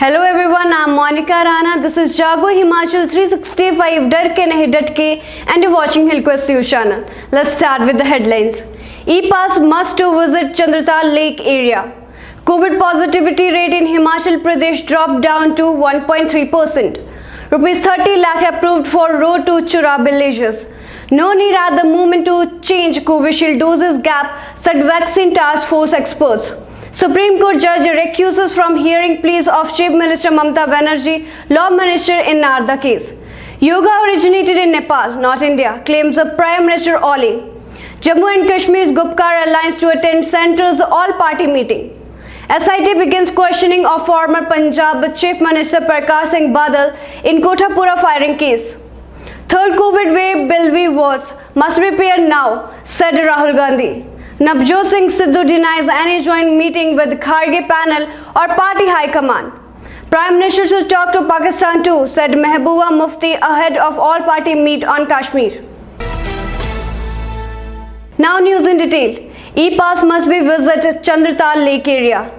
Hello everyone, I'm Monica Rana. This is Jago Himachal 365 डर के नहीं डट के and you're watching Hillquest News channel. Let's start with the headlines. E-Pass must to visit Chandratal Lake area. COVID positivity rate in Himachal Pradesh dropped down to 1.3%. Rupees 30 lakh approved for road to Chura villages. No need at the moment to change Covishield doses gap, said vaccine task force experts. Supreme Court judge recuses from hearing pleas of Chief Minister Mamata Banerjee, Law Minister in Narda case. Yoga originated in Nepal, not India, claims the Prime Minister Oli. Jammu and Kashmir's Gupkar Alliance to attend Centre's all-party meeting. SIT begins questioning of former Punjab Chief Minister Prakash Singh Badal in Kothapura firing case. Third COVID wave will be worse, must prepare now, said Rahul Gandhi. Navjot Singh Sidhu denies any joint meeting with Kharge panel or party high command. Prime Minister should talk to Pakistan too, said Mehbooba Mufti ahead of all-party meet on Kashmir. Now news in detail. E-Pass must be visit Chandratal Lake area.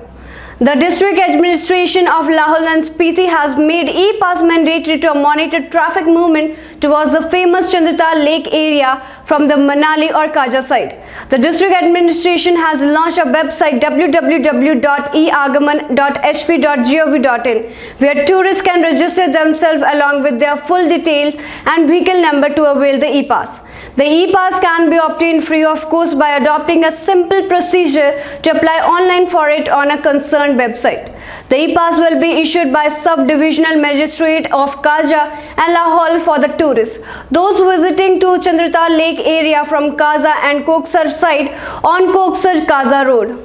The district administration of Lahaul and Spiti has made E-Pass mandatory to monitor traffic movement towards the famous Chandratal Lake area from the Manali or Kaja side. The district administration has launched a website www.eagaman.hp.gov.in where tourists can register themselves along with their full details and vehicle number to avail the E-Pass. The E-Pass can be obtained free of cost by adopting a simple procedure to apply online for it on a concerned website. The E-Pass will be issued by Sub-Divisional Magistrate of Kaja and Lahaul for the tourists. Those visiting to Chandratal Lake area from Kaza and Koksar side on Koksar-Kaza road.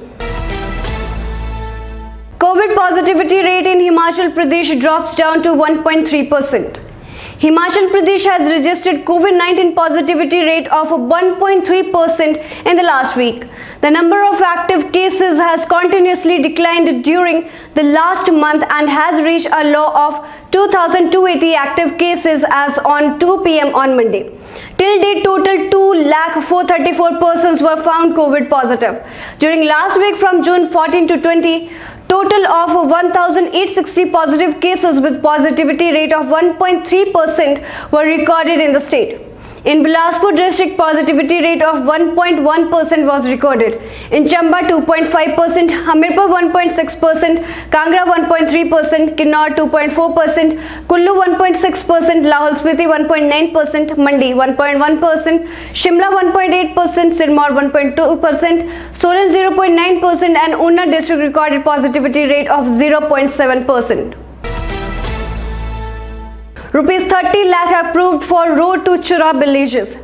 COVID positivity rate in Himachal Pradesh drops down to 1.3%. Himachal Pradesh has registered COVID-19 positivity rate of 1.3% in the last week. The number of active cases has continuously declined during the last month and has reached a low of 2,280 active cases as on 2 p.m. on Monday. Till date, total 2,434 persons were found COVID positive. During last week from June 14 to 20, total of 1,860 positive cases with positivity rate of 1.3% were recorded in the state. In Bilaspur district, positivity rate of 1.1% was recorded. In Chamba 2.5%, Hamirpur 1.6%, Kangra 1.3%, Kinnaur 2.4%, Kullu 1.6%, Lahaul Spiti 1.9%, Mandi 1.1%, Shimla 1.8%, Sirmaur 1.2%, Solan 0.9% and Unna district recorded positivity rate of 0.7%. Rupees 30 lakh approved for road to Chura villages.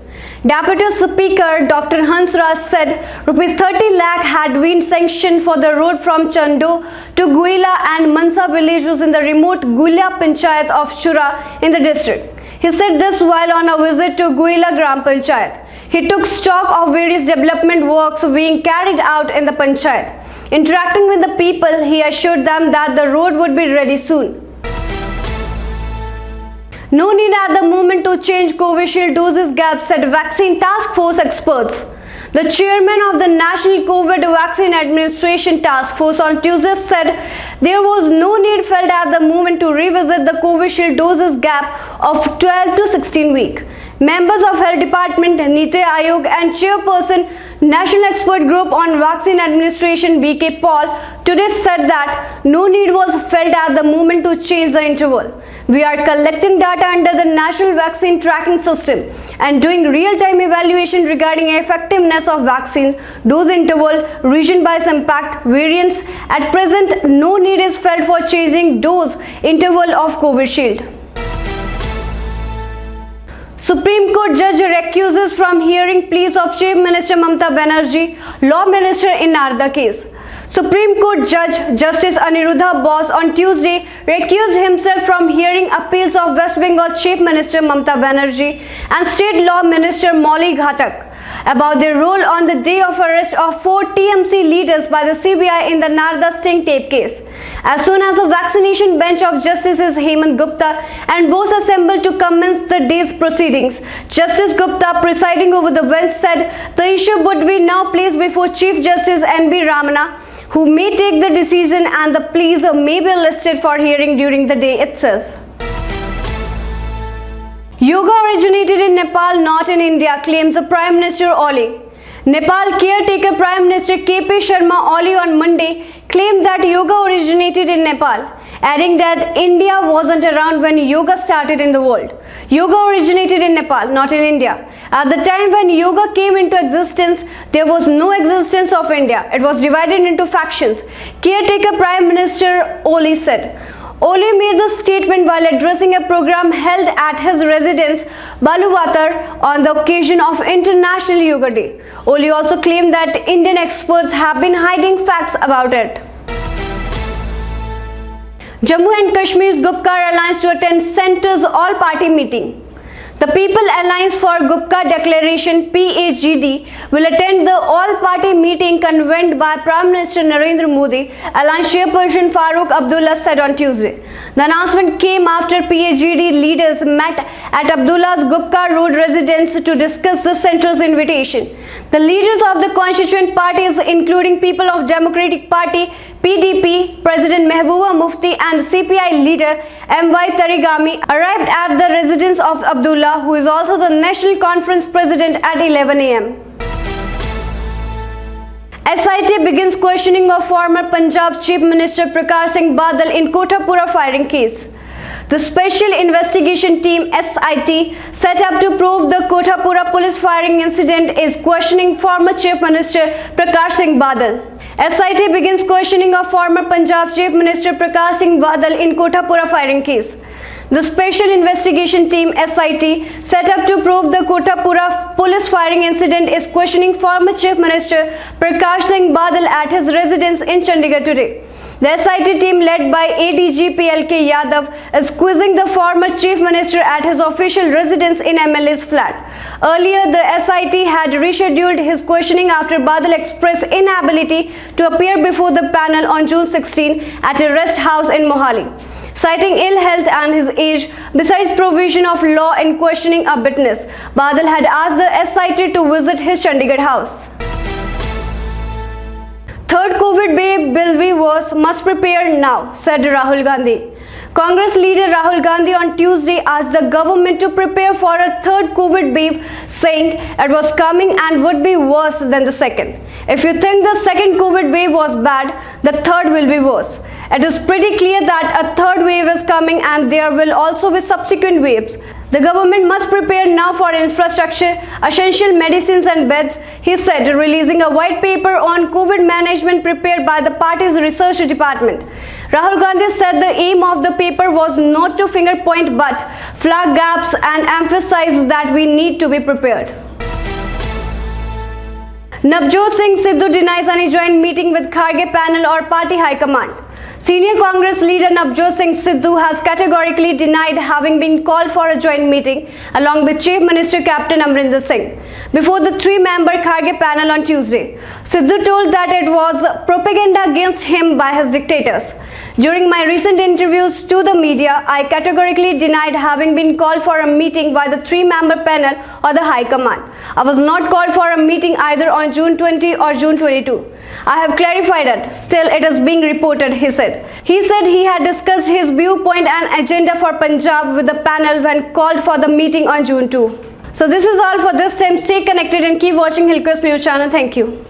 Deputy Speaker Dr. Hansraj said Rupees 30 lakh had been sanctioned for the road from Chandu to Guila and Mansa villages in the remote Guila Panchayat of Chura in the district. He said this while on a visit to Guila Gram Panchayat. He took stock of various development works being carried out in the Panchayat. Interacting with the people, he assured them that the road would be ready soon. No need at the moment to change Covishield doses gap, said vaccine task force experts. The chairman of the National COVID Vaccine Administration Task Force on Tuesday said there was no need felt at the moment to revisit the Covishield doses gap of 12 to 16 weeks. Members of Health Department, Niti Aayog and Chairperson National Expert Group on Vaccine Administration BK Paul today said that no need was felt at the moment to change the interval. We are collecting data under the National Vaccine Tracking System and doing real-time evaluation regarding effectiveness of vaccines, dose interval, region-wise impact, variants. At present, no need is felt for changing dose interval of Covishield. Supreme Court judge recuses from hearing pleas of Chief Minister Mamata Banerjee, Law Minister in Narda case. Supreme Court Judge Justice Aniruddha Bose on Tuesday recused himself from hearing appeals of West Bengal Chief Minister Mamata Banerjee and State Law Minister Mauli Ghatak about their role on the day of arrest of 4 TMC leaders by the CBI in the Narda sting tape case. As soon as the vaccination bench of Justices Hemant Gupta and Bose assembled to commence the day's proceedings, Justice Gupta, presiding over the bench, said the issue would be now placed before Chief Justice N.B. Ramana who may take the decision, and the pleas may be listed for hearing during the day itself. Yoga originated in Nepal, not in India, claims the Prime Minister Oli. Nepal caretaker Prime Minister KP Sharma Oli on Monday claimed that yoga originated in Nepal, adding that India wasn't around when yoga started in the world. Yoga originated in Nepal, not in India. At the time when yoga came into existence, there was no existence of India. It was divided into factions, caretaker Prime Minister Oli said. Oli made the statement while addressing a program held at his residence Baluwatar on the occasion of International Yoga Day. Oli also claimed that Indian experts have been hiding facts about it. Jammu and Kashmir's Gupkar Alliance to attend Centre's all-party meeting. The People Alliance for Gupkar Declaration (PAGD) will attend the all-party meeting convened by Prime Minister Narendra Modi, Alliance Chairperson Farooq Abdullah said on Tuesday. The announcement came after PAGD leaders met at Abdullah's Gupkar Road residence to discuss the Centre's invitation. The leaders of the constituent parties, including People of Democratic Party (PDP), President Mehbooba Mufti and CPI leader MY Tarigami, arrived at the residence of Abdullah, who is also the National Conference President, at 11 a.m. SIT begins questioning of former Punjab Chief Minister Prakash Singh Badal in Kotapura firing case. The Special Investigation Team SIT, set up to probe the Kotapura police firing incident, is questioning former Chief Minister Prakash Singh Badal. SIT begins questioning of former Punjab Chief Minister Prakash Singh Badal in Kotapura firing case. The Special Investigation Team SIT, set up to probe the Kotapura police firing incident, is questioning former Chief Minister Prakash Singh Badal at his residence in Chandigarh today. The SIT team, led by ADG PLK Yadav, is quizzing the former Chief Minister at his official residence in MLA's flat. Earlier, the SIT had rescheduled his questioning after Badal expressed inability to appear before the panel on June 16 at a rest house in Mohali, citing ill health and his age. Besides provision of law in questioning a witness, Badal had asked the SIT to visit his Chandigarh house. Third COVID wave will be worse, must prepare now, said Rahul Gandhi. Congress leader Rahul Gandhi on Tuesday asked the government to prepare for a third COVID wave, saying it was coming and would be worse than the second. If you think the second COVID wave was bad, the third will be worse. It is pretty clear that a third wave is coming and there will also be subsequent waves. The government must prepare now for infrastructure, essential medicines and beds, he said, releasing a white paper on COVID management prepared by the party's research department. Rahul Gandhi said the aim of the paper was not to finger point but flag gaps and emphasize that we need to be prepared. Navjot Singh Sidhu denies any joint meeting with Kharge panel or party high command. Senior Congress leader Navjot Singh Sidhu has categorically denied having been called for a joint meeting along with Chief Minister Captain Amrinder Singh before the three-member Kharge panel on Tuesday. Sidhu told that it was propaganda against him by his dictators. During my recent interviews to the media, I categorically denied having been called for a meeting by the three-member panel or the High Command. I was not called for a meeting either on June 20 or June 22. I have clarified it. Still, it is being reported, he said. He said he had discussed his viewpoint and agenda for Punjab with the panel when called for the meeting on June 2. So this is all for this time. Stay connected and keep watching Hillquest News channel. Thank you.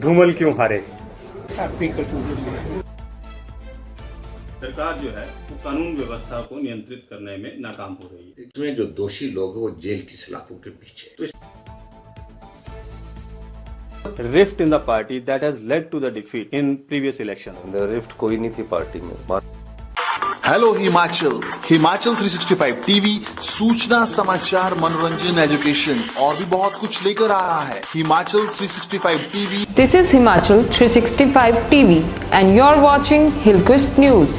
Dhumal क्यों हारे? सरकार जो है वो कानून व्यवस्था को नियंत्रित करने में नाकाम हो रही है। इसमें जो दोषी लोग हैं वो जेल की सलाखों के पीछे। Rift in the party that has led to the defeat in previous election. The rift कोई नहीं थी पार्टी में। हेलो हिमाचल 365 टीवी सूचना समाचार मनोरंजन एजुकेशन और भी बहुत कुछ लेकर आ रहा है Himachal 365 TV. This is Himachal 365 TV and you're watching Hillquest News.